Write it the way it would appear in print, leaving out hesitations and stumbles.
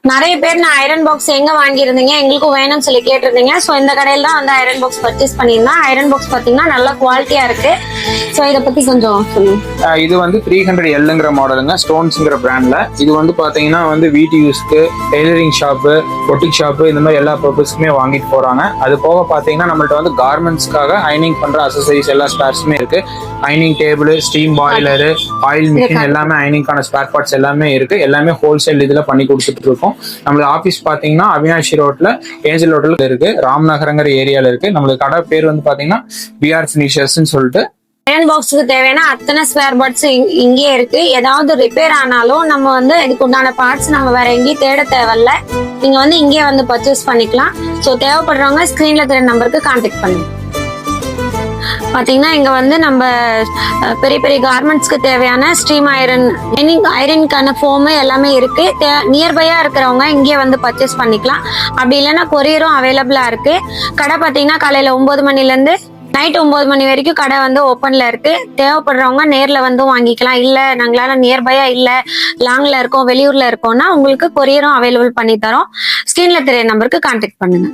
நிறைய பேர் நான் ஐரன் பாக்ஸ் எங்க வாங்கியிருந்தீங்க எங்களுக்கும் வேணும்னு சொல்லி கேட்டிருந்தீங்க. ஸோ இந்த கடையில் தான் வந்து ஐரன் பாக்ஸ் பர்ச்சேஸ் பண்ணியிருந்தேன். ஐரன் பாக்ஸ் பார்த்தீங்கன்னா நல்ல குவாலிட்டியா இருக்கு. ஸோ இதை பத்தி கொஞ்சம் சொல்லுங்க. இது வந்து 300Lங்கிற மாடலுங்க, ஸ்டோன்ஸ்ங்கிற பிராண்ட்ல. இது வந்து பாத்தீங்கன்னா வந்து வீட்டு யூஸ்க்கு, டெய்லரிங் ஷாப்பு, பொட்டிக் ஷாப்பு, இந்த மாதிரி எல்லா பர்பஸ்க்குமே வாங்கிட்டு போறாங்க. அது போக பாத்தீங்கன்னா நம்மள்ட்ட வந்து கார்மெண்ட்ஸ்க்காக அயனிங் பண்ற அசசரிஸ் எல்லா ஸ்பேர்ஸுமே இருக்கு. அயனிங் table, steam boiler, oil machine எல்லாமே அயனிங்கான ஸ்பேர் பார்ட்ஸ் எல்லாமே இருக்கு. எல்லாமே ஹோல்சேல் இதுல பண்ணி கொடுத்துட்டு இருக்கோம். நம்மளுக்கு ஆபீஸ் பாத்தீங்கன்னா அவினாஷி ரோட்ல ஏஞ்சல் ஹோட்டல் இருக்கு, ராம்நகர்ங்கிற ஏரியால இருக்கு. நம்மளுக்கு கடை பேர் வந்து பாத்தீங்கன்னா பிஆர் ஃபினிஷர்ஸ்ன்னு சொல்லிட்டு. அயர்ன் பாக்ஸுக்கு தேவையான அத்தனை ஸ்பேர் பார்ட்ஸ் இங்கேயே இருக்கு. ஏதாவது ரிப்பேர் ஆனாலும் நம்ம வந்து இதுக்கு உண்டான பார்ட்ஸ் நம்ம வேற எங்கேயும் தேட தேவையில்ல. நீங்க வந்து இங்கே வந்து பர்ச்சேஸ் பண்ணிக்கலாம். ஸோ தேவைப்படுறவங்க ஸ்கிரீன்ல தெரிய நம்பருக்கு கான்டாக்ட் பண்ணுங்க. பாத்தீங்கன்னா இங்க வந்து நம்ம பெரிய பெரிய கார்மெண்ட்ஸ்க்கு தேவையான ஸ்டீம் ஐரன், ஐரனுக்கான ஃபோமு எல்லாமே இருக்கு. நியர்பையா இருக்கிறவங்க இங்கே வந்து பர்ச்சேஸ் பண்ணிக்கலாம். அப்படி இல்லைன்னா கொரியரும் அவைலபிளா இருக்கு. கடை பாத்தீங்கன்னா காலையில 9 மணில இருந்து நைட் 9 மணி வரைக்கும் கடை வந்து ஓப்பன்ல இருக்கு. தேவைப்படுறவங்க நேர்ல வந்து வாங்கிக்கலாம். இல்ல நாங்களால நியர்பையா இல்ல லாங்ல இருக்கோம், வெளியூர்ல இருக்கோம்னா உங்களுக்கு கொரியரும் அவைலபிள் பண்ணி தரோம். ஸ்கிரீன்ல தெரிய நம்பருக்கு கான்டாக்ட் பண்ணுங்க.